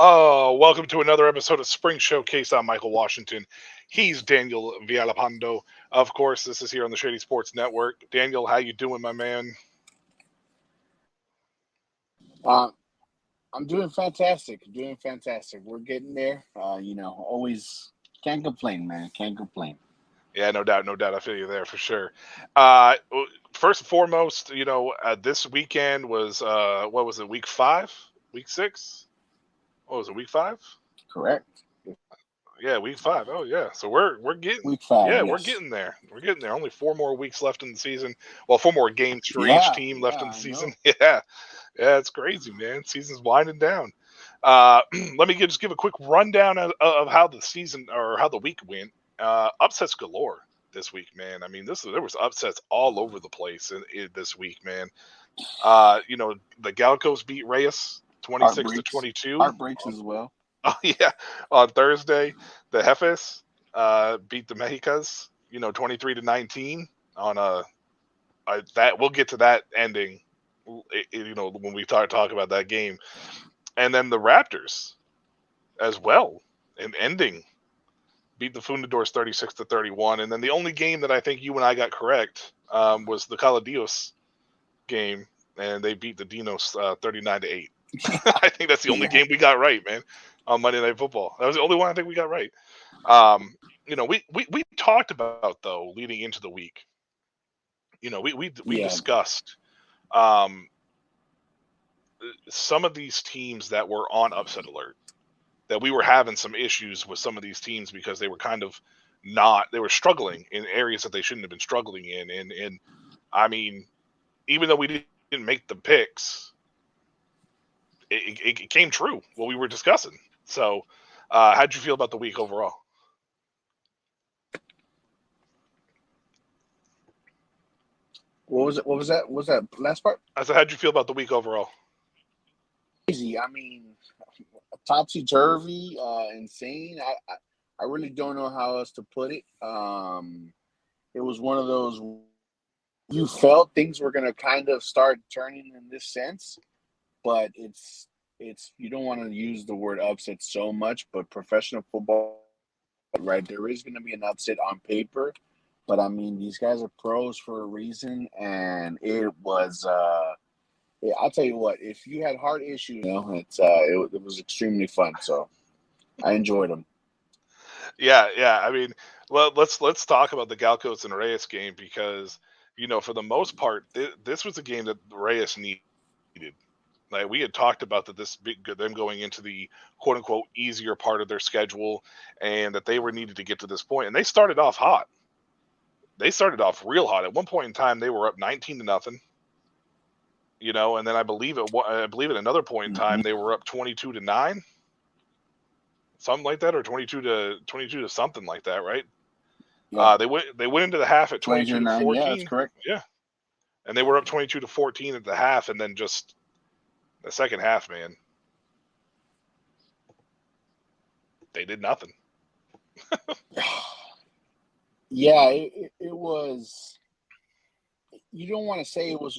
Oh, welcome to another episode of Spring Showcase. I'm Michael Washington. He's Daniel Villalpando. Of course, this is here on the Shady Sports Network. Daniel, how you doing, my man? I'm doing fantastic. We're getting there. Always can't complain, man. Can't complain. Yeah, no doubt. I feel you there for sure. Uh, First and foremost, this weekend was what was it? Week 5, week 6? What was it? Week 5? Correct. Yeah, week 5. Oh yeah. So we're getting Week 5. yeah, Yes. we're getting there. We're getting there. Only 4 more weeks left in the season. Well, 4 more games for each team left in the season. Yeah. Yeah, it's crazy, man. Season's winding down. Let me just give a quick rundown of how the season or how the week went. Upsets galore this week, man. I mean, there was upsets all over the place this week, man. The Galcos beat Reyes 26-22. Heartbreaks as well. Oh yeah, on Thursday, the Jefes beat the Mexicas, 23-19 on that. We'll get to that ending, when we talk about that game, and then the Raptors as well, and ending beat the Fundadores 36-31, and then the only game that I think you and I got correct was the Caladios game, and they beat the Dinos 39-8. I think that's the only game we got right, man, on Monday Night Football. That was the only one I think we got right. We talked about, though, leading into the week. We discussed some of these teams that were on upset alert, that we were having some issues with some of these teams because they were kind of they were struggling in areas that they shouldn't have been struggling in. And I mean, even though we didn't make the picks, it came true what we were discussing. So how'd you feel about the week overall? What was it? What was that last part? I said, how'd you feel about the week overall? Crazy. I mean, topsy-turvy, insane. I really don't know how else to put it. It was one of those, you felt things were going to kind of start turning in this sense, but it's you don't want to use the word upset so much, but professional football, right, there is going to be an upset on paper, but I mean, these guys are pros for a reason, and it was I'll tell you what, if you had heart issues, it was extremely fun, so I enjoyed them. Yeah. I mean, well, let's talk about the Galcos and Reyes game, because for the most part, this was a game that Reyes needed. Like, we had talked about that them going into the quote unquote easier part of their schedule, and that they were needed to get to this point, and they started off hot. They started off real hot. At one point in time, they were up 19-0. And then I believe at another point in time they were up 22-9, something like that, or 22 to something like that, right? Yeah. They went into the half at 22-14. Yeah, that's correct. Yeah, and they were up 22-14 at the half, and then just the second half, man, they did nothing. Yeah, it was. You don't want to say it was.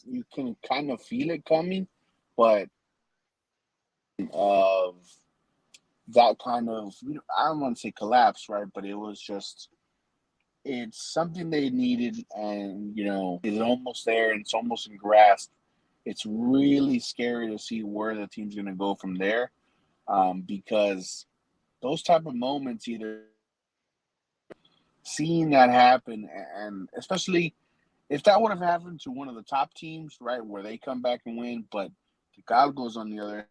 You can kind of feel it coming, but of that kind of, I don't want to say collapse, right? But it was just, it's something they needed, and it's almost there, and it's almost in grasp. It's really scary to see where the team's going to go from there, because those type of moments, either seeing that happen, and especially if that would have happened to one of the top teams, right, where they come back and win, but the Galgos on the other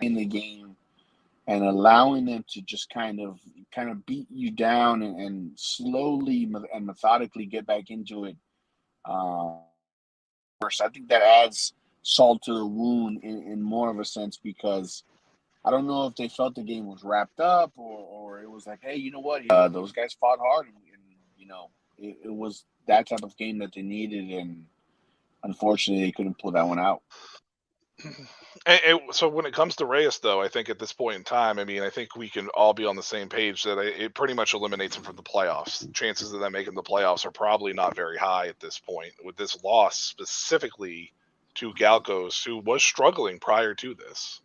in the game and allowing them to just kind of beat you down and slowly and methodically get back into it. First, I think that adds salt to the wound in more of a sense because I don't know if they felt the game was wrapped up or it was like, hey, you know what? Those guys fought hard and you know, it was that type of game that they needed, and unfortunately, they couldn't pull that one out. So when it comes to Reyes, though, I think at this point in time, I mean, I think we can all be on the same page that it pretty much eliminates him from the playoffs. Chances of them making the playoffs are probably not very high at this point. With this loss specifically to Galcos, who was struggling prior to this.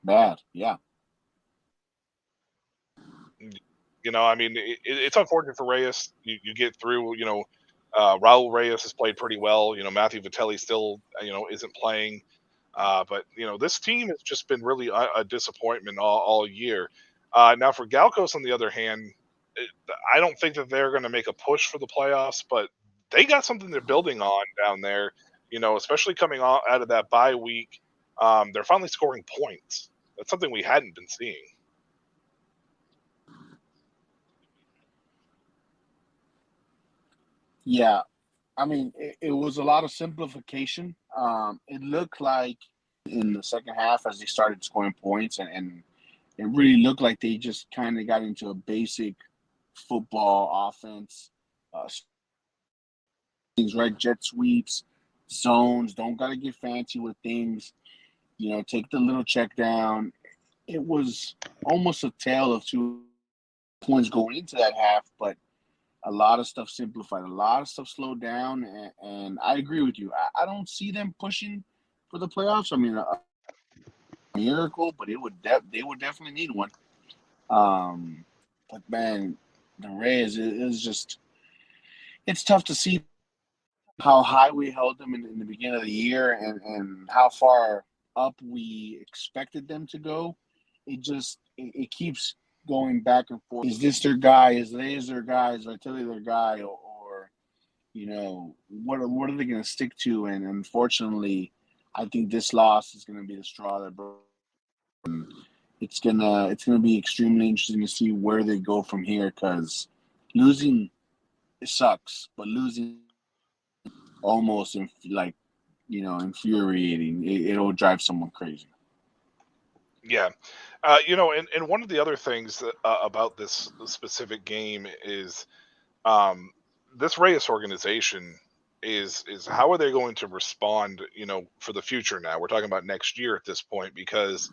Bad, yeah. You know, I mean, it's unfortunate for Reyes. You get through. You know, Raul Reyes has played pretty well. You know, Matthew Vitelli still, isn't playing. But you know, this team has just been really a disappointment all year. Now for Galcos, on the other hand, it, I don't think that they're going to make a push for the playoffs, but they got something they're building on down there. You know, especially coming out of that bye week, they're finally scoring points. That's something we hadn't been seeing. Yeah, I mean, it was a lot of simplification. It looked like in the second half as they started scoring points, and it really looked like they just kind of got into a basic football offense. Uh, Things right, jet sweeps, zones. Don't gotta get fancy with things. You know, take the little check down. It was almost a tale of two points going into that half, but a lot of stuff simplified, a lot of stuff slowed down, and I agree with you. I don't see them pushing for the playoffs. I mean, a miracle, but they would definitely need one. Um, but man, the Rays is just it's tough to see how high we held them in the beginning of the year and how far up we expected them to go. It keeps going back and forth. Is this their guy? Is their guy? Is Vitelli their guy? Or you know what are they going to stick to? And unfortunately, I think this loss is going to be the straw that broke. It's gonna be extremely interesting to see where they go from here because losing it sucks, but losing almost like infuriating. It'll drive someone crazy. Yeah. And one of the other things about this specific game is um, this Reyes organization is how are they going to respond, for the future now? We're talking about next year at this point because,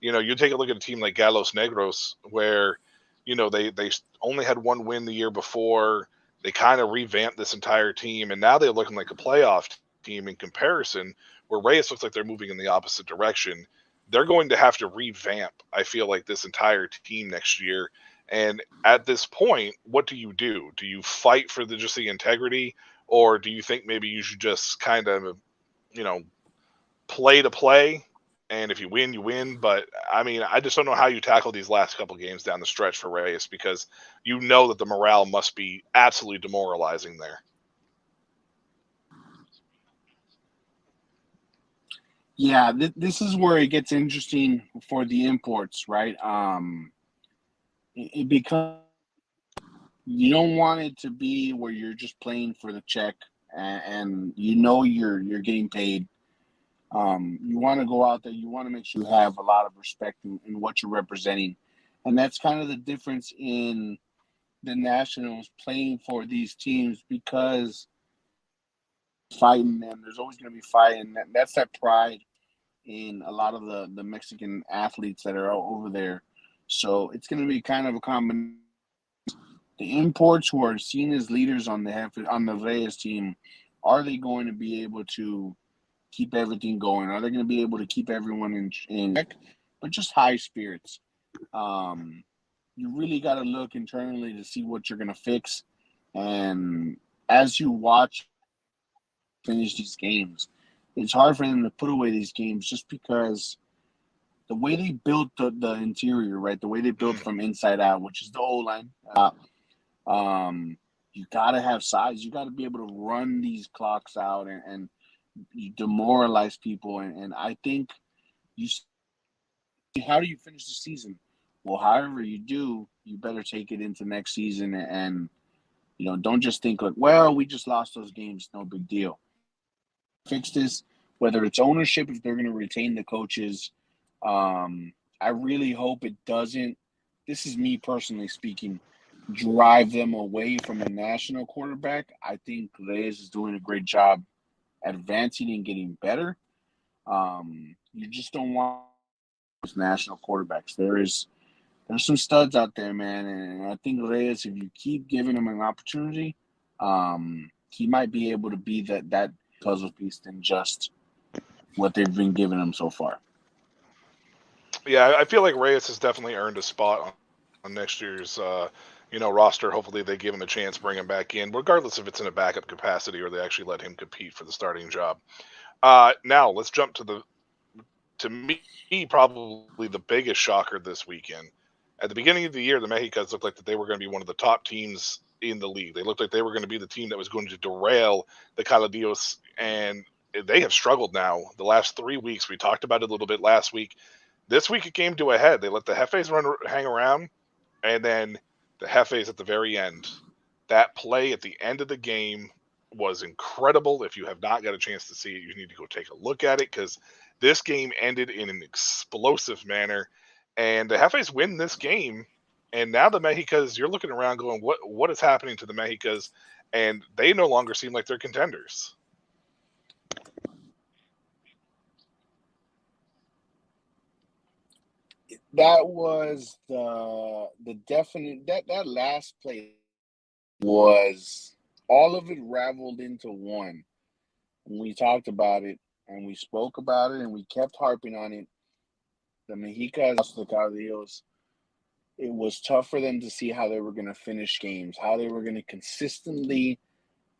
you take a look at a team like Galos Negros where, they only had one win the year before. They kind of revamped this entire team, and now they're looking like a playoff team in comparison, where Reyes looks like they're moving in the opposite direction. They're going to have to revamp, I feel like, this entire team next year. And at this point, what do you do? Do you fight for just the integrity, or do you think maybe you should just kind of, you know, play to play? And if you win, you win. But I mean, I just don't know how you tackle these last couple games down the stretch for Reyes because you know that the morale must be absolutely demoralizing there. Yeah, this is where it gets interesting for the imports, right? It becomes you don't want it to be where you're just playing for the check and you know you're getting paid. You want to go out there, you want to make sure you have a lot of respect in what you're representing, and that's kind of the difference in the Nationals playing for these teams because fighting them, there's always going to be fighting. That's that pride in a lot of the Mexican athletes that are over there. So it's going to be kind of a combination. The imports who are seen as leaders on the Reyes team, are they going to be able to keep everything going? Are they going to be able to keep everyone in check, but just high spirits? Um, you really got to look internally to see what you're going to fix. And as you watch finish these games, it's hard for them to put away these games just because the way they built the interior, right? The way they built from inside out, which is the O line. Um, you got to have size. You got to be able to run these clocks out and you demoralize people. And I think you how do you finish the season? Well, however you do, you better take it into next season and don't just think like, well, we just lost those games, no big deal. Fix this, whether it's ownership, if they're going to retain the coaches. I really hope it doesn't. This is me personally speaking. Drive them away from a national quarterback. I think Reyes is doing a great job advancing and getting better. You just don't want those national quarterbacks. There's some studs out there, man, and I think Reyes, if you keep giving him an opportunity, he might be able to be that puzzle piece than just what they've been giving him so far. Yeah, I feel like Reyes has definitely earned a spot on next year's roster. Hopefully they give him a chance, bring him back in, regardless if it's in a backup capacity or they actually let him compete for the starting job. Now let's jump to me, probably the biggest shocker this weekend. At the beginning of the year, the Mexicans looked like that they were going to be one of the top teams in the league. They looked like they were going to be the team that was going to derail the Caladios, and they have struggled now the last 3 weeks. We talked about it a little bit last week. This week it came to a head. They let the Jefes hang around, and then the Jefes at the very end. That play at the end of the game was incredible. If you have not got a chance to see it, you need to go take a look at it because this game ended in an explosive manner, and the Jefes win this game. And now the Mexicas, you're looking around going, what is happening to the Mexicas? And they no longer seem like they're contenders. That was the definite that last play was all of it raveled into one. And we talked about it and we spoke about it and we kept harping on it. The Mexicas, the Cardios, it was tough for them to see how they were going to finish games, how they were going to consistently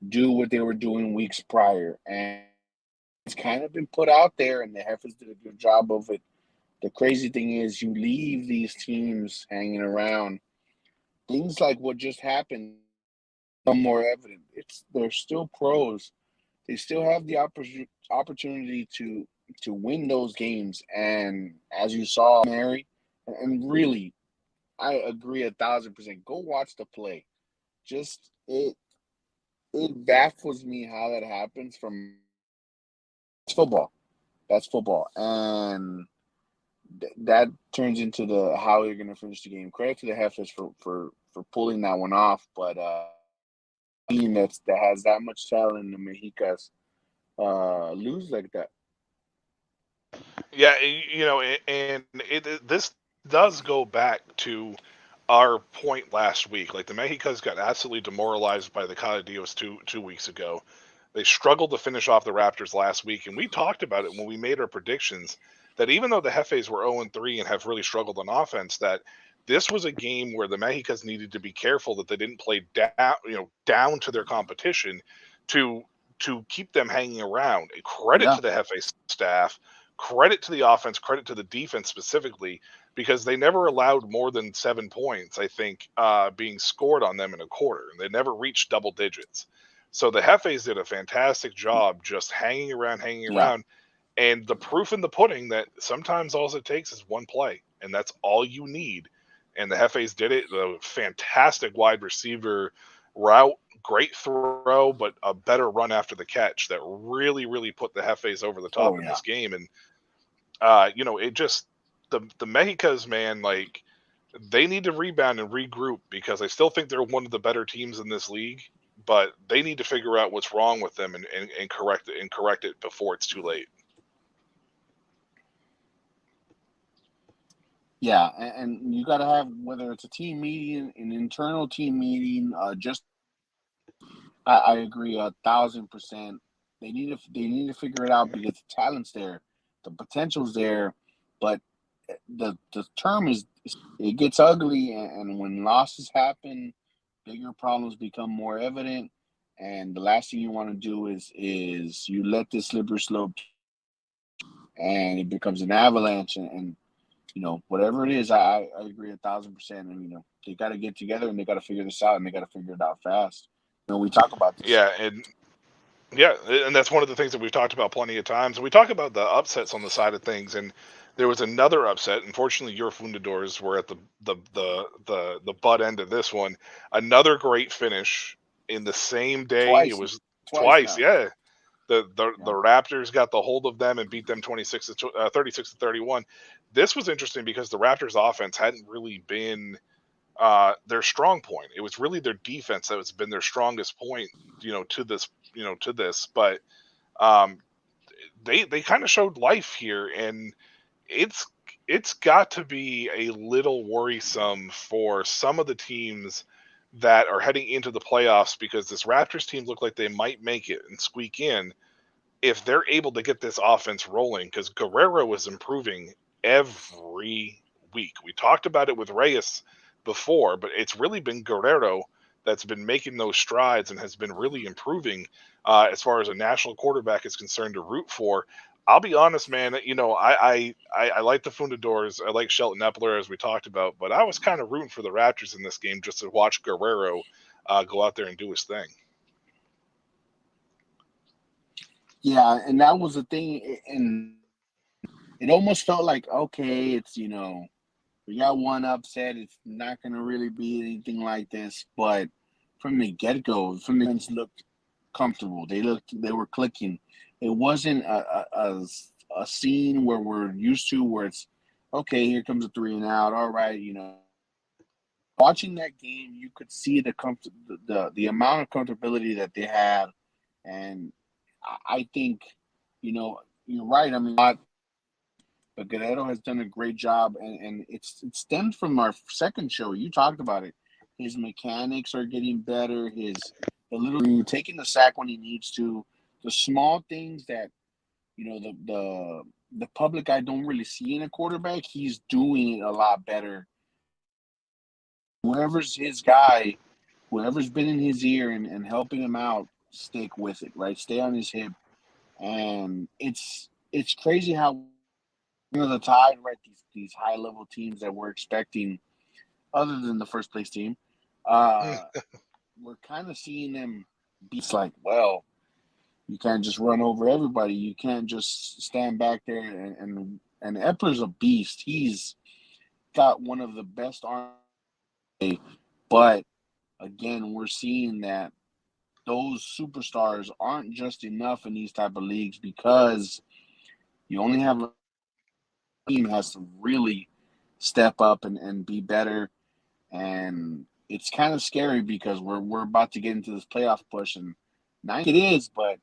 do what they were doing weeks prior. And it's kind of been put out there, and the Heifers did a good job of it. The crazy thing is you leave these teams hanging around. Things like what just happened become more evident. They're still pros. They still have the opportunity to win those games. And as you saw, Mary, and really, I agree 1,000%. Go watch the play. Just it baffles me how that happens from it's football. That's football. And that turns into the how you're going to finish the game. Credit to the Heifers for pulling that one off, but team that has that much talent in the Mexicas lose like that. Yeah, and this does go back to our point last week. Like the Mexicas got absolutely demoralized by the Caladios two weeks ago. They struggled to finish off the Raptors last week, and we talked about it when we made our predictions that even though the Jefes were 0-3 and have really struggled on offense, that this was a game where the Mexicas needed to be careful that they didn't play down to their competition to keep them hanging around. Credit Yeah. to the Jefes staff, credit to the offense, credit to the defense specifically, because they never allowed more than 7 points, I think, being scored on them in a quarter. They never reached double digits. So the Jefes did a fantastic job just hanging Yeah. around. And the proof in the pudding that sometimes all it takes is one play, and that's all you need. And the Jefes did it. The fantastic wide receiver route, great throw, but a better run after the catch that really, really put the Jefes over the top Oh in yeah. this game. And it just the Mexicas, man, like they need to rebound and regroup because I still think they're one of the better teams in this league, but they need to figure out what's wrong with them and correct it before it's too late. Yeah, and you got to have whether it's a team meeting, an internal team meeting. Just I agree 1,000%. They need to figure it out because the talent's there, the potential's there, but the term is it gets ugly, and when losses happen, bigger problems become more evident. And the last thing you want to do is you let this slippery slope, and it becomes an avalanche, and whatever it is, I agree 1,000%. And they got to get together and they got to figure this out and they got to figure it out fast. we talk about this. Yeah, and that's one of the things that we've talked about plenty of times. We talk about the upsets on the side of things, and there was another upset. Unfortunately, your Fundadors were at the butt end of this one. Another great finish in the same day. It Twice, was twice twice. now. Yeah, the Yeah. Raptors got the hold of them and beat them 36 to 31. This was interesting because the Raptors offense hadn't really been their strong point. It was really their defense that has been their strongest point, to this. But um, they kind of showed life here, and it's it's got to be a little worrisome for some of the teams that are heading into the playoffs because this Raptors team looked like they might make it and squeak in if they're able to get this offense rolling because Guerrero was improving every week. We talked about it with Reyes before, but it's really been Guerrero that's been making those strides and has been really improving as far as a national quarterback is concerned to root for. I'll be honest, man. I like the Fundadors. I like Shelton Epler as we talked about, but I was kind of rooting for the Raptors in this game just to watch Guerrero go out there and do his thing. Yeah, and that was the thing, and it almost felt like, okay, it's, we got one upset. It's not going to really be anything like this. But from the get go, from the fans looked comfortable. They were clicking. It wasn't a scene where we're used to, where it's okay. Here comes a 3-and-out. All right, watching that game, you could see the amount of comfortability that they had, and I think, you're right. I mean, but Guerrero has done a great job, and it stemmed from our second show. You talked about it. His mechanics are getting better. The little taking the sack when he needs to, the small things that the public eye don't really see in a quarterback. He's doing it a lot better. Whoever's his guy, whoever's been in his ear and helping him out, stick with it, right? Stay on his hip, and it's crazy how the Tide, right? These high level teams that we're expecting, other than the first place team, uh, we're kind of seeing them be like, well, you can't just run over everybody. You can't just stand back there and Epler's a beast. He's got one of the best arms, but again, we're seeing that those superstars aren't just enough in these type of leagues because you only have a team has to really step up and be better. And it's kind of scary because we're about to get into this playoff push, and not it is, but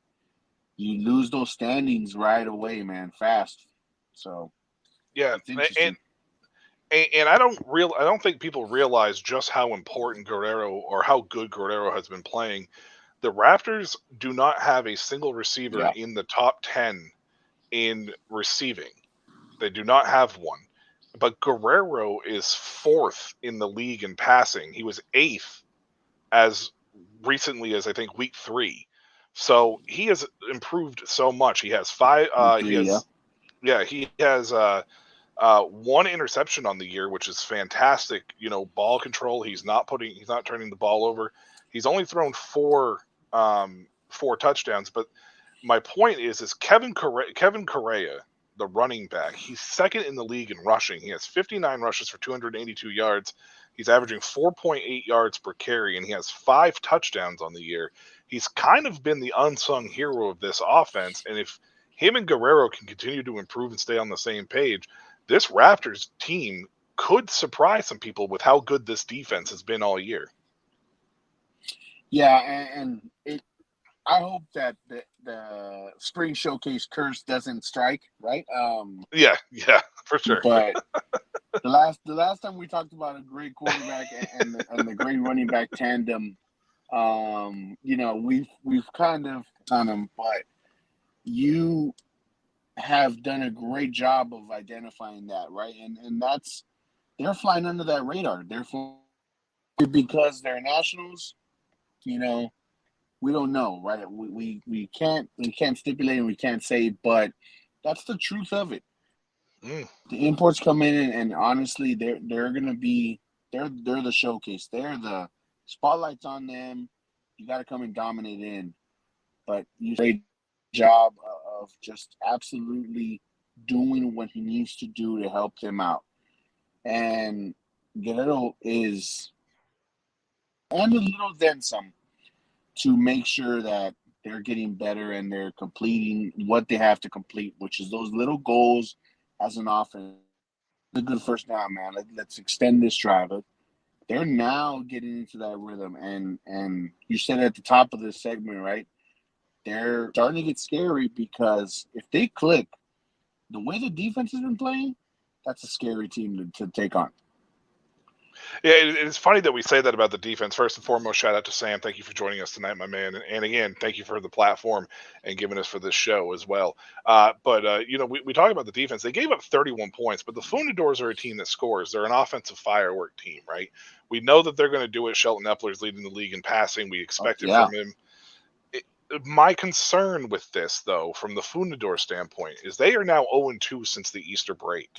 you lose those standings right away, man, fast. So Yeah, it's interesting. and I don't think people realize just how important Guerrero or how good Guerrero has been playing. The Raptors do not have a single receiver Yeah, in the top 10 in receiving. They do not have one. But Guerrero is fourth in the league in passing. He was eighth as recently as I think week 3. So he has improved so much. He has five. week He 3, yeah. has he has one interception on the year, which is fantastic. Ball control. He's not turning the ball over. He's only thrown four touchdowns. But my point is Kevin Correa, the running back, he's second in the league in rushing. He has 59 rushes for 282 yards. He's averaging 4.8 yards per carry, and he has 5 touchdowns on the year. He's kind of been the unsung hero of this offense, and if him and Guerrero can continue to improve and stay on the same page, this Raptors team could surprise some people with how good this defense has been all year. Yeah, and it. I hope that the spring showcase curse doesn't strike, right? Yeah, for sure. But the last time we talked about a great quarterback and the great running back tandem, we've kind of on them, but you have done a great job of identifying that, right? And that's they're flying under that radar. They're flying because they're nationals. You know, we don't know, right? We can't stipulate and we can't say, but that's the truth of it. Mm. The imports come in and honestly, they're gonna be they're the showcase. They're the spotlights on them. You got to come and dominate in. But you did a great job of just absolutely doing what he needs to do to help them out. And Guerrero is, and a little then some, to make sure that they're getting better and they're completing what they have to complete, which is those little goals as an offense. A good first down, man. Let's extend this drive. They're now getting into that rhythm, and you said at the top of this segment, right? They're starting to get scary because if they click, the way the defense has been playing, that's a scary team to take on. Yeah, it's funny that we say that about the defense. First and foremost, shout out to Sam. Thank you for joining us tonight, my man. And again, thank you for the platform and giving us for this show as well. We talk about the defense. They gave up 31 points, but the Fundadors are a team that scores. They're an offensive firework team, right? We know that they're going to do it. Shelton Epler's leading the league in passing. We expect it from him. My concern with this, though, from the Fundador standpoint, is they are now 0-2 since the Easter break.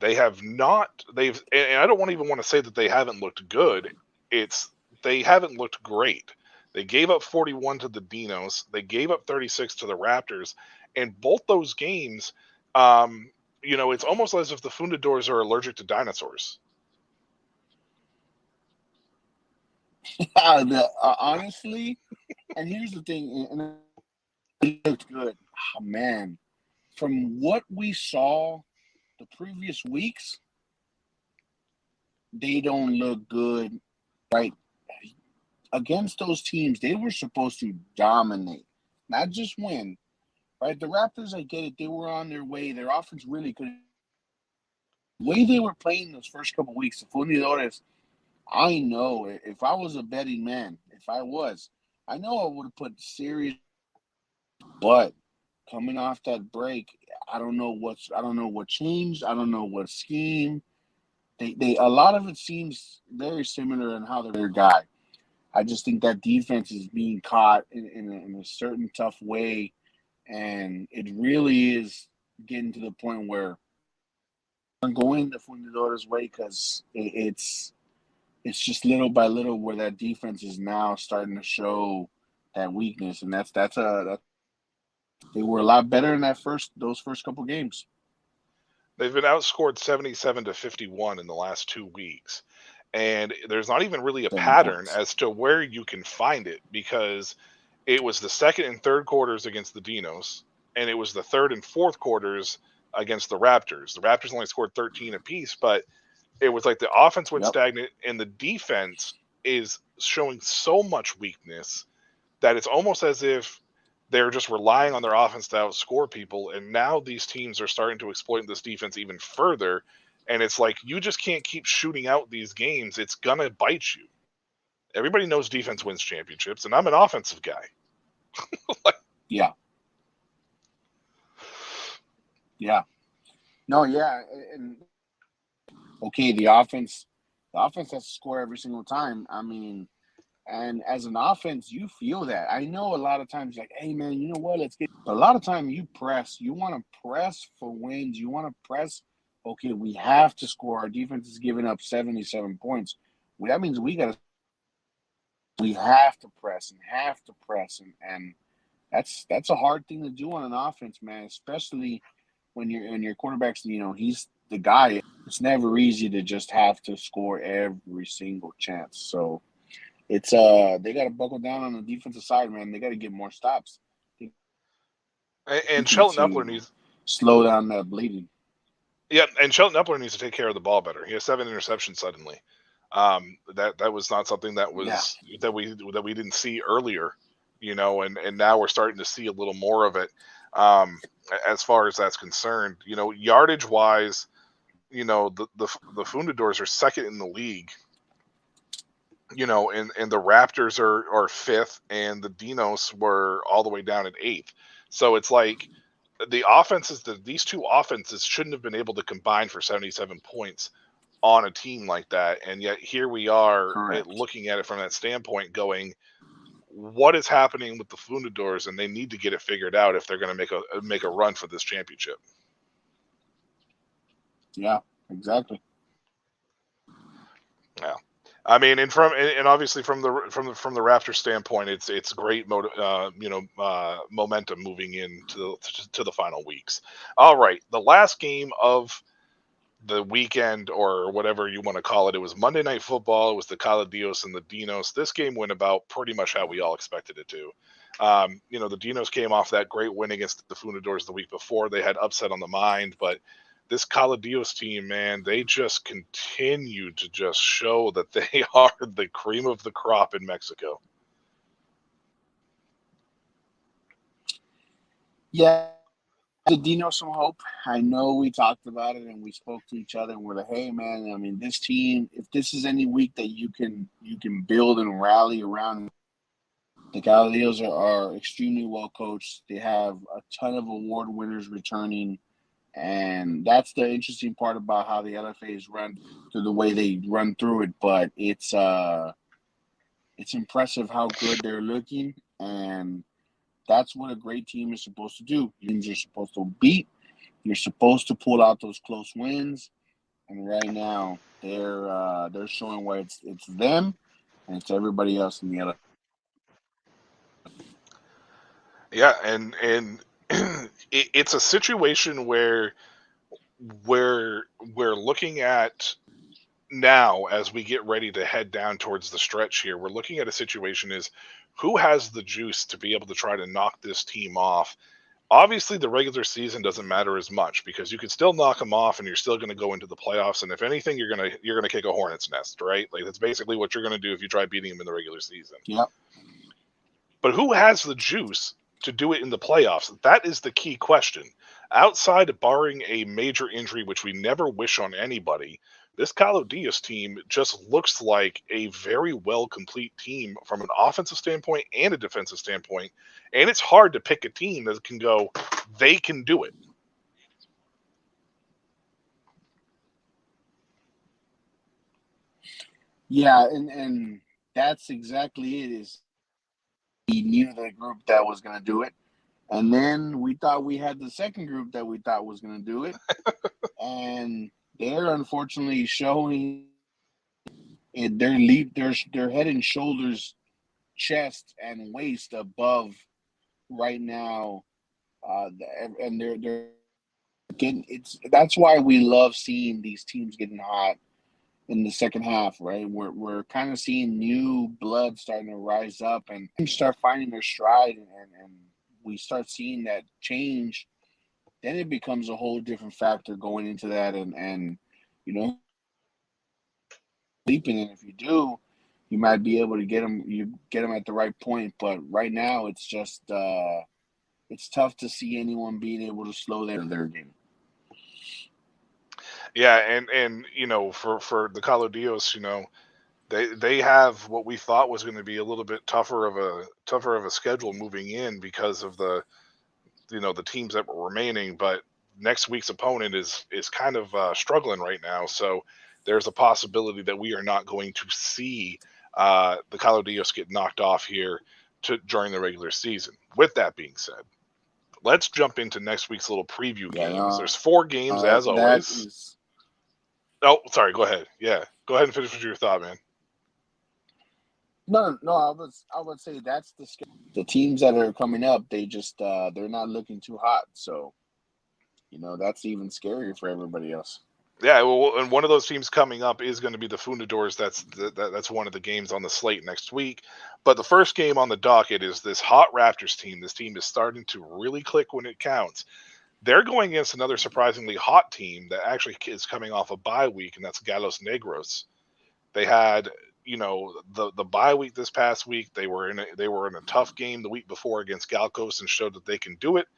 They have not. And I don't even want to say that they haven't looked good. They haven't looked great. They gave up 41 to the Dinos. They gave up 36 to the Raptors, and both those games, it's almost as if the Fundadors are allergic to dinosaurs. Honestly, and here's the thing, and it looked good. Oh, man, from what we saw the previous weeks, they don't look good, right? Against those teams, they were supposed to dominate, not just win, right? The Raptors, I get it. They were on their way. Their offense really could. The way they were playing those first couple weeks, the Fundidores, I know if I was a betting man, I know I would have put serious. But coming off that break, I don't know what changed. I don't know what scheme. They a lot of it seems very similar in how they're their guy. I just think that defense is being caught in a certain tough way, and it really is getting to the point where I'm going the Fundidores' way because it's just little by little where that defense is now starting to show that weakness, and that's they were a lot better in those first couple games. They've been outscored 77-51 in the last 2 weeks. And there's not even really a 7 pattern points. as to where you can find it, because it was the second and third quarters against the Dinos, and it was the third and fourth quarters against the Raptors. The Raptors only scored 13 apiece, but it was like the offense went stagnant and the defense is showing so much weakness that it's almost as if they're just relying on their offense to outscore people. And now these teams are starting to exploit this defense even further. And it's like, you just can't keep shooting out these games. It's going to bite you. Everybody knows defense wins championships, and I'm an offensive guy. Yeah. No, yeah. And okay, the offense has to score every single time. I mean, and as an offense, you feel that. I know a lot of times, like, hey, man, you know what? Let's get. But a lot of time, you press. You want to press for wins. You want to press. Okay, we have to score. Our defense is giving up 77 points. That means we got to. We have to press and that's a hard thing to do on an offense, man. Especially when your quarterback's, he's the guy. It's never easy to just have to score every single chance. So it's they got to buckle down on the defensive side, man. They got to get more stops. And Shelton Epler needs slow down that bleeding. Yeah, and Shelton Epler needs to take care of the ball better. He has 7 interceptions suddenly. That was not something that that we didn't see earlier, and now we're starting to see a little more of it. As far as that's concerned, yardage wise, the Fundadors are second in the league. And the Raptors are fifth, and the Dinos were all the way down at eighth. So it's like the offenses, these two offenses shouldn't have been able to combine for 77 points on a team like that. And yet here we are looking at it from that standpoint going, what is happening with the Fundadors? And they need to get it figured out if they're going to make a run for this championship. Yeah, exactly. Yeah. I mean, and obviously from the Raptors standpoint, it's great momentum moving into the final weeks. All right, the last game of the weekend or whatever you want to call it. It was Monday Night Football. It was the Caladios and the Dinos. This game went about pretty much how we all expected it to. The Dinos came off that great win against the Fundadors the week before. They had upset on the mind, but this Caladios team, man, they just continue to just show that they are the cream of the crop in Mexico. Yeah, the Dino some hope. I know we talked about it and we spoke to each other and we're like, hey man, I mean this team, if this is any week that you can build and rally around, the Galileos are extremely well coached. They have a ton of award winners returning. And that's the interesting part about how the LFA is run through the way they run through it. But it's impressive how good they're looking, and that's what a great team is supposed to do. You're supposed to beat. You're supposed to pull out those close wins. And right now, they're showing why it's them and it's everybody else in the LFA. Yeah, and it's a situation where we're looking at now as we get ready to head down towards the stretch here. We're looking at a situation is who has the juice to be able to try to knock this team off. Obviously, the regular season doesn't matter as much because you can still knock them off, and you're still going to go into the playoffs. And if anything, you're gonna kick a hornet's nest, right? Like that's basically what you're going to do if you try beating them in the regular season. Yep. But who has the juice to do it in the playoffs? That is the key question. Outside of barring a major injury, which we never wish on anybody, this Calo Diaz team just looks like a very well complete team from an offensive standpoint and a defensive standpoint. And it's hard to pick a team that can go, they can do it. Yeah, and that's exactly it. Is we knew the group that was going to do it. And then we thought we had the second group that we thought was going to do it. And they're unfortunately showing their head and shoulders, chest and waist above right now. And they're getting that's why we love seeing these teams getting hot in the second half, right? We're kind of seeing new blood starting to rise up and start finding their stride, and we start seeing that change. Then it becomes a whole different factor going into that, and you know, sleeping. And if you do, you might be able to get them. You get them at the right point, but right now it's just it's tough to see anyone being able to slow their game. Yeah, and for the Calo Dios, they have what we thought was going to be a little bit tougher of a schedule moving in because of the teams that were remaining, but next week's opponent is kind of struggling right now. So there's a possibility that we are not going to see the Calodios get knocked off here during the regular season. With that being said, let's jump into next week's little preview Yeah, games. There's four games as that always. is. Oh, sorry. Go ahead. Yeah, go ahead and finish with your thought, man. No. I would say that's the teams that are coming up. They just they're not looking too hot. So that's even scarier for everybody else. Yeah, well, and one of those teams coming up is going to be the Fundadors. That's one of the games on the slate next week. But the first game on the docket is this hot Raptors team. This team is starting to really click when it counts. They're going against another surprisingly hot team that actually is coming off a bye week, and that's Galos Negros. They had the bye week this past week. They were in a tough game the week before against Galcos and showed that they can do it.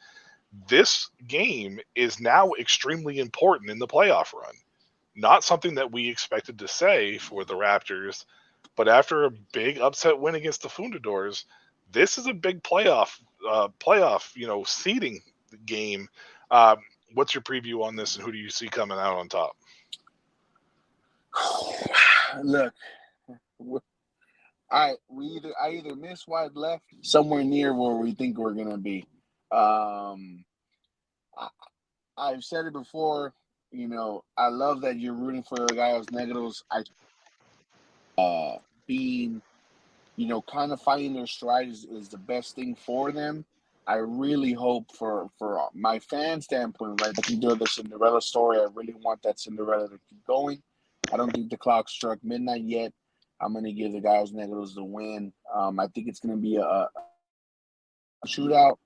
This game is now extremely important in the playoff run. Not something that we expected to say for the Raptors, but after a big upset win against the Fundadors, this is a big playoff seeding game. Uh, what's your preview on this, and who do you see coming out on top? Look, I either miss wide left somewhere near where we think we're gonna be. Um, I, I've said it before. I love that you're rooting for the Gallos Negros. being, kind of finding their stride is the best thing for them. I really hope for my fan standpoint, right? I think they're the Cinderella story. I really want that Cinderella to keep going. I don't think the clock struck midnight yet. I'm going to give the Gallos Negros the win. I think it's going to be a shootout,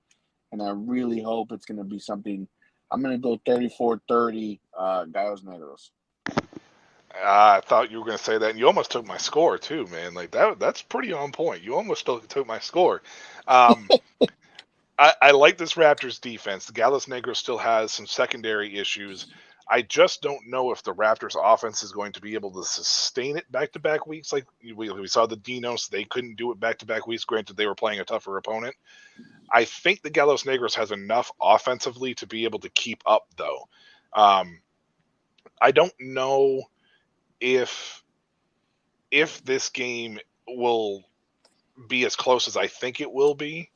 and I really hope it's going to be something. I'm going to go 34-30, Gallos Negros. I thought you were going to say that, and you almost took my score too, man. Like that's pretty on point. You almost took my score. Um, I like this Raptors defense. The Gallos Negros still has some secondary issues. I just don't know if the Raptors offense is going to be able to sustain it back to back weeks. Like we saw the Dinos, they couldn't do it back to back weeks. Granted, they were playing a tougher opponent. I think the Gallos Negros has enough offensively to be able to keep up, though. I don't know if this game will be as close as I think it will be.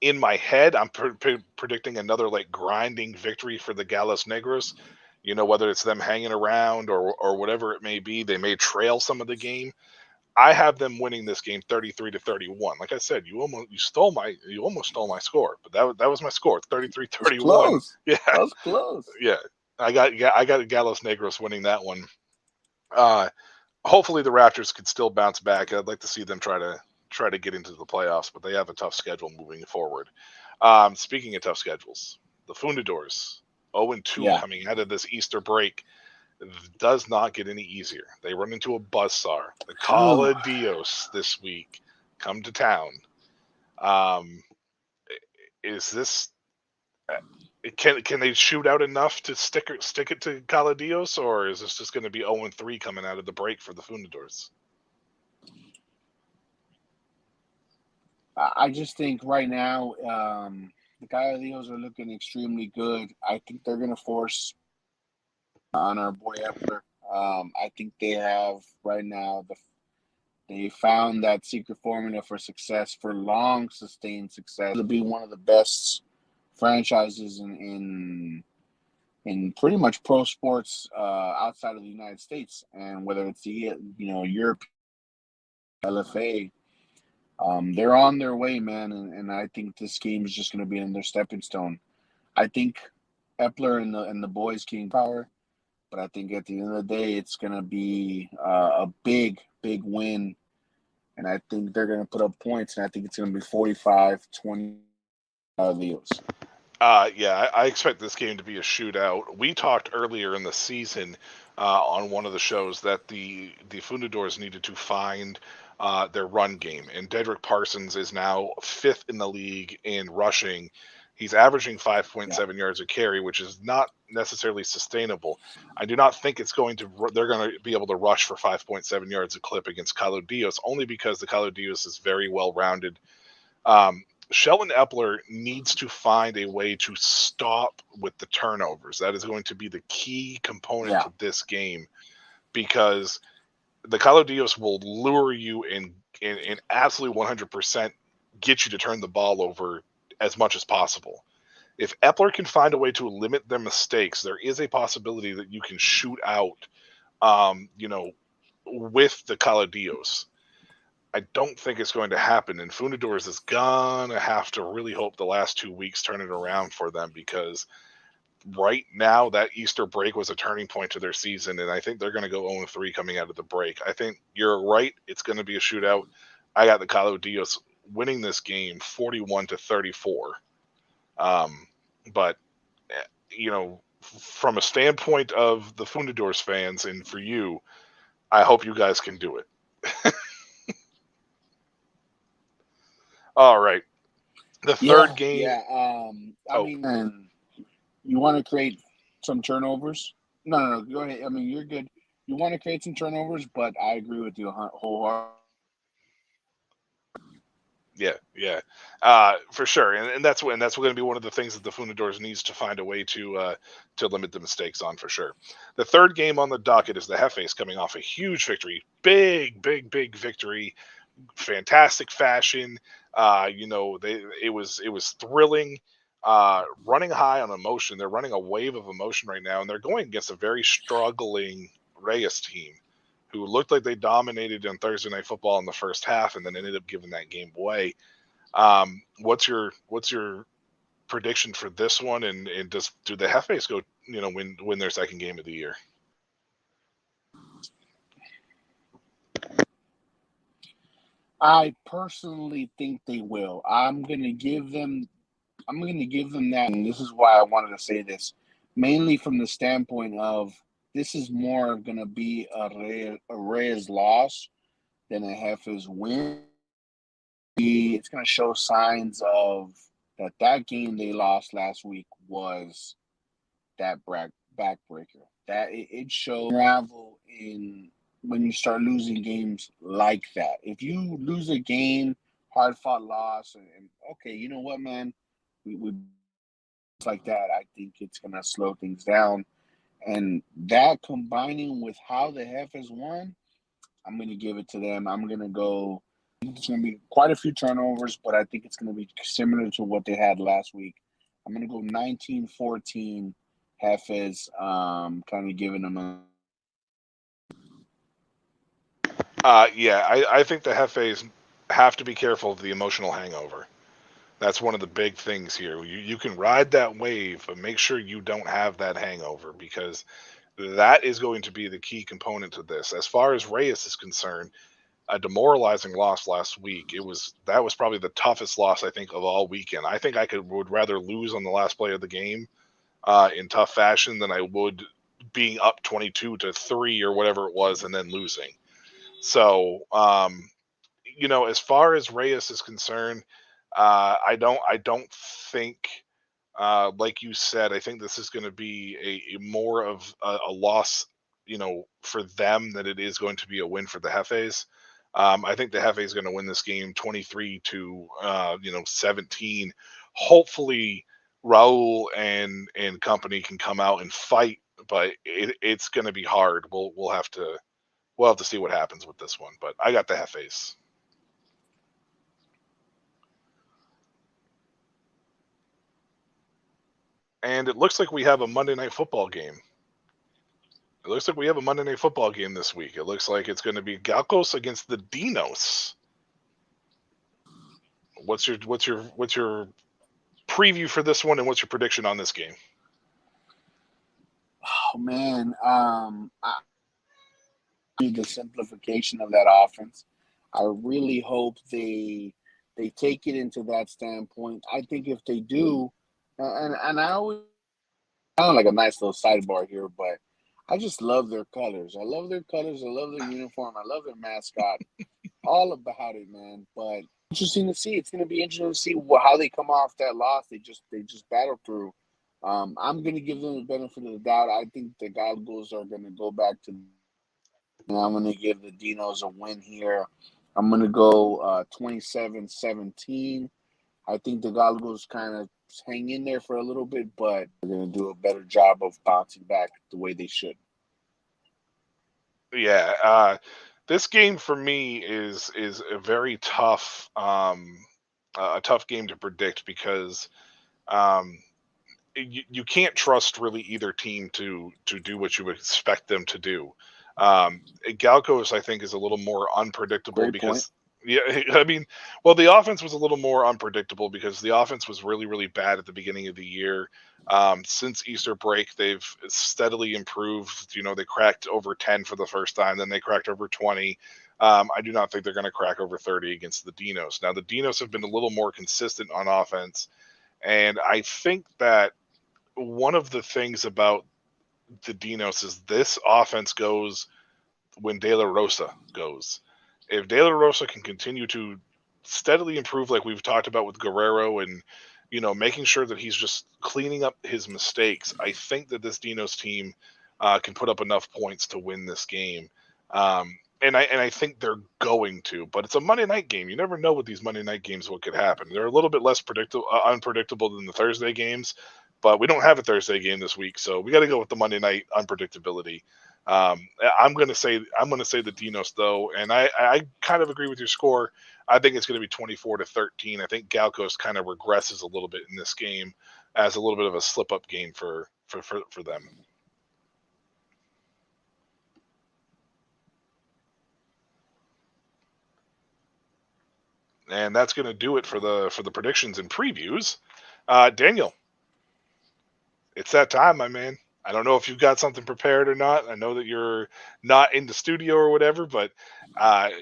In my head, I'm predicting another like grinding victory for the Gallos Negros. Whether it's them hanging around or whatever it may be, they may trail some of the game. I have them winning this game 33-31. Like I said, you almost stole my score, but that was my score, 33-31. Close. Yeah, That was close. yeah. I got Gallos Negros winning that one. Hopefully the Raptors could still bounce back. I'd like to see them try to get into the playoffs, but they have a tough schedule moving forward. Speaking of tough schedules, the Fundadors 0-2 Yeah. coming out of this Easter break does not get any easier. They run into a buzzsaw. The Cala Dios this week come to town. Is this can they shoot out enough to stick it to Cala Dios, or is this just going to be 0-3 coming out of the break for the Fundadors? I just think right now the Gallos are looking extremely good. I think they're going to force on our boy Epler. I think they have right now they found that secret formula for success, for long sustained success, to be one of the best franchises in pretty much pro sports outside of the United States, and whether it's the Europe, LFA. They're on their way, man, and I think this game is just going to be in their stepping stone. I think Epler and the boys King Power, but I think at the end of the day, it's going to be a big win, and I think they're going to put up points, and I think it's going to be 45-20 Leos. Yeah, I expect this game to be a shootout. We talked earlier in the season on one of the shows that the Fundadors needed to find their run game, and Dedrick Parsons is now 5th in the league in rushing. He's averaging 5.7 yards a carry, which is not necessarily sustainable. I do not think they're going to be able to rush for 5.7 yards a clip against Calo Dios, only because the Calo Dios is very well rounded. Sheldon Epler needs to find a way to stop with the turnovers. That is going to be the key component to this game, because the Calo Dios will lure you and absolutely 100% get you to turn the ball over as much as possible. If Epler can find a way to limit their mistakes, there is a possibility that you can shoot out, with the Calo Dios. I don't think it's going to happen, and Fundadors is gonna have to really hope the last 2 weeks turn it around for them, because right now that Easter break was a turning point to their season, and I think they're going to go 0-3 coming out of the break. I think you're right; it's going to be a shootout. I got the Calo Dios winning this game 41-34. But from a standpoint of the Fundadors fans and for you, I hope you guys can do it. All right. The third game. Yeah. I mean, you want to create some turnovers? No. Go ahead. I mean, you're good. You want to create some turnovers, but I agree with you wholeheartedly. Yeah, for sure, and that's going to be one of the things that the Fundadors needs to find a way to limit the mistakes on, for sure. The third game on the docket is the Jefes coming off a huge victory, big victory, fantastic fashion. It was thrilling, running high on emotion. They're running a wave of emotion right now, and they're going against a very struggling Reyes team, who looked like they dominated on Thursday Night Football in the first half, and then ended up giving that game away. What's your prediction for this one? And do the Hefes go win their second game of the year? I personally think they will. I'm gonna give them that, and this is why I wanted to say this, mainly from the standpoint of this is more going to be a Reyes loss than a Hefes win. It's going to show signs of that game they lost last week was that backbreaker. That it showed travel in when you start losing games like that. If you lose a game, hard fought loss, and okay, you know what, man, we like that, I think it's going to slow things down. And that combining with how the Heifers won, I'm going to give it to them. I'm going to go. It's going to be quite a few turnovers, but I think it's going to be similar to what they had last week. I'm going to go 19-14 Heifers, kind of giving them a. Yeah, I think the Hefes have to be careful of the emotional hangover. That's one of the big things here. You can ride that wave, but make sure you don't have that hangover, because that is going to be the key component to this. As far as Reyes is concerned, a demoralizing loss last week. That was probably the toughest loss, I think, of all weekend. I think would rather lose on the last play of the game in tough fashion than I would being up 22-3 or whatever it was and then losing. So, as far as Reyes is concerned, I don't think, like you said, I think this is going to be a more of a loss, for them than it is going to be a win for the Hefes. I think the Hefes is going to win this game 23-17. Hopefully, Raul and company can come out and fight, but it's going to be hard. We'll have to see what happens with this one. But I got the Hefes. And it looks like we have a Monday Night Football game. It looks like we have a Monday Night Football game this week. It looks like it's going to be Galcos against the Dinos. What's your preview for this one, and what's your prediction on this game? Oh man, the simplification of that offense. I really hope they take it into that standpoint. I think if they do, and I always sound like a nice little sidebar here, but I just love their colors. I love their colors. I love their uniform. I love their mascot. All about it, man. But interesting to see. It's going to be interesting to see how they come off that loss. They just battled through. I'm going to give them the benefit of the doubt. I think the Galgos are going to go back to. And I'm going to give the Dinos a win here. I'm going to go 27-17. I think the Galgos kind of hang in there for a little bit, but they're going to do a better job of bouncing back the way they should. Yeah, this game for me is a very tough, a tough game to predict, because you can't trust really either team to do what you would expect them to do. Galcos, I think, is a little more unpredictable. Great point. Yeah, I mean, well, the offense was a little more unpredictable because the offense was really, really bad at the beginning of the year. Since Easter break, they've steadily improved. They cracked over 10 for the first time, then they cracked over 20. I do not think they're going to crack over 30 against the Dinos. Now, the Dinos have been a little more consistent on offense, and I think that one of the things about the Dinos is this offense goes when De La Rosa goes. If De La Rosa can continue to steadily improve, like we've talked about with Guerrero, and making sure that he's just cleaning up his mistakes, I think that this Dinos team can put up enough points to win this game. And I think they're going to, but it's a Monday night game. You never know with these Monday night games what could happen. They're a little bit less unpredictable than the Thursday games, but we don't have a Thursday game this week, so we got to go with the Monday night unpredictability. I'm going to say the Dinos though, and I kind of agree with your score. I think it's going to be 24-13. I think Galcos kind of regresses a little bit in this game as a little bit of a slip up game for them. And that's going to do it for the predictions and previews. Daniel, it's that time, my man. I don't know if you've got something prepared or not. I know that you're not in the studio or whatever, but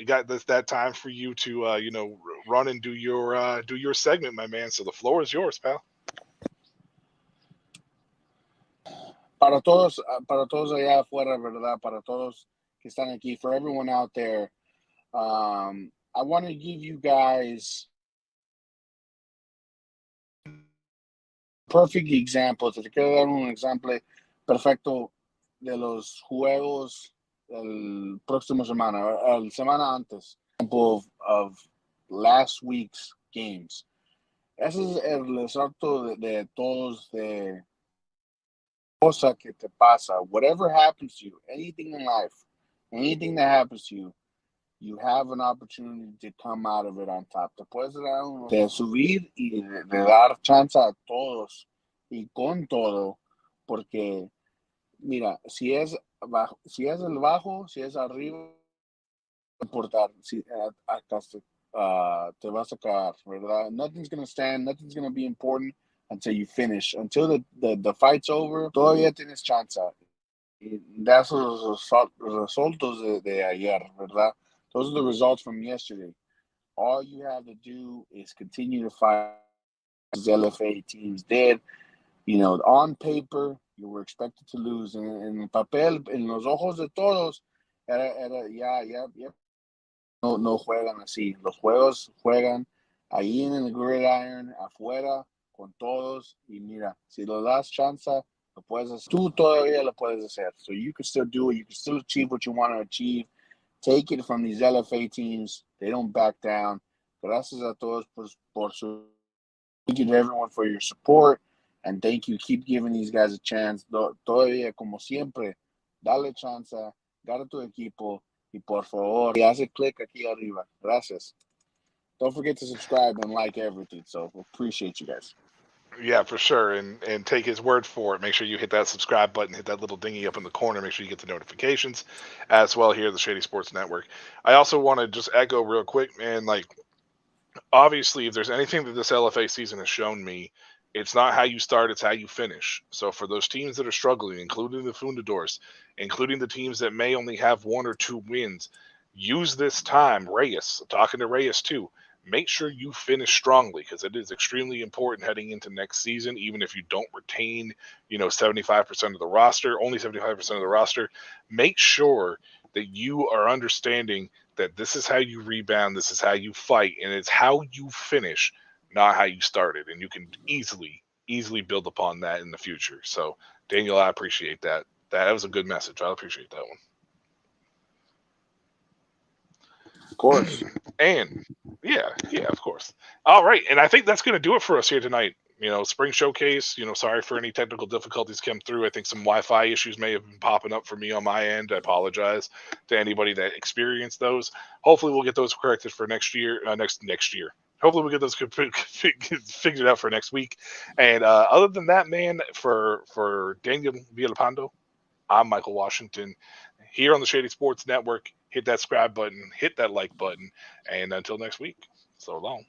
got that time for you to run and do your segment, my man. So the floor is yours, pal. Para todos allá afuera, ¿verdad? Para todos que están aquí, for everyone out there, I want to give you guys perfect examples. Te quiero dar un ejemplo perfecto de los juegos el próximo semana, el semana antes, of last week's games. Ese es el resalto de todos de cosa que te pasa. Whatever happens to you, anything in life, anything that happens to you, you have an opportunity to come out of it on top. Te puedes dar de subir y de dar chance a todos y con todo, porque mira, si es el bajo, si es arriba, no importa, si hasta te vas a caer, ¿verdad? Nothing's gonna stand, nothing's gonna be important until you finish. Until the fight's over, todavía tienes chance. Y that's los resultados de ayer, ¿verdad? Those are the results from yesterday. All you have to do is continue to fight as LFA teams did. You know, on paper, you were expected to lose. En el papel, en los ojos de todos, ya, no juegan así. Los juegos juegan ahí en el gridiron, afuera, con todos. Y mira, si lo das chance, lo puedes hacer. Tú todavía lo puedes hacer. So you can still do it. You can still achieve what you want to achieve. Take it from these LFA teams. They don't back down. Gracias a todos por su. Thank you to everyone for your support. And thank you. Keep giving these guys a chance. Todavía, como siempre, dale chance. Gana tu equipo. Y por favor, y hace click aquí arriba. Gracias. Don't forget to subscribe and like everything. So appreciate you guys. Yeah, for sure. And take his word for it. Make sure you hit that subscribe button, hit that little dingy up in the corner. Make sure you get the notifications as well here at the Shady Sports Network. I also want to just echo real quick, man, like obviously if there's anything that this LFA season has shown me, it's not how you start, it's how you finish. So for those teams that are struggling, including the Fundadors, including the teams that may only have one or two wins, use this time, Reyes, talking to Reyes too, make sure you finish strongly because it is extremely important heading into next season. Even if you don't retain 75% of the roster, only 75% of the roster, make sure that you are understanding that this is how you rebound, this is how you fight, and it's how you finish, not how you started. And you can easily build upon that in the future. So Daniel, I appreciate that. That was a good message. I appreciate that one. Of course. And yeah, of course. All right, and I think that's going to do it for us here tonight. Spring showcase. Sorry for any technical difficulties came through. I think some Wi-Fi issues may have been popping up for me on my end. I apologize to anybody that experienced those. Hopefully, we'll get those corrected for next year. Next year. Hopefully, we'll get those figured out for next week. And other than that, man, for Daniel Villalpando, I'm Michael Washington here on the Shady Sports Network. Hit that subscribe button, hit that like button, and until next week, so long.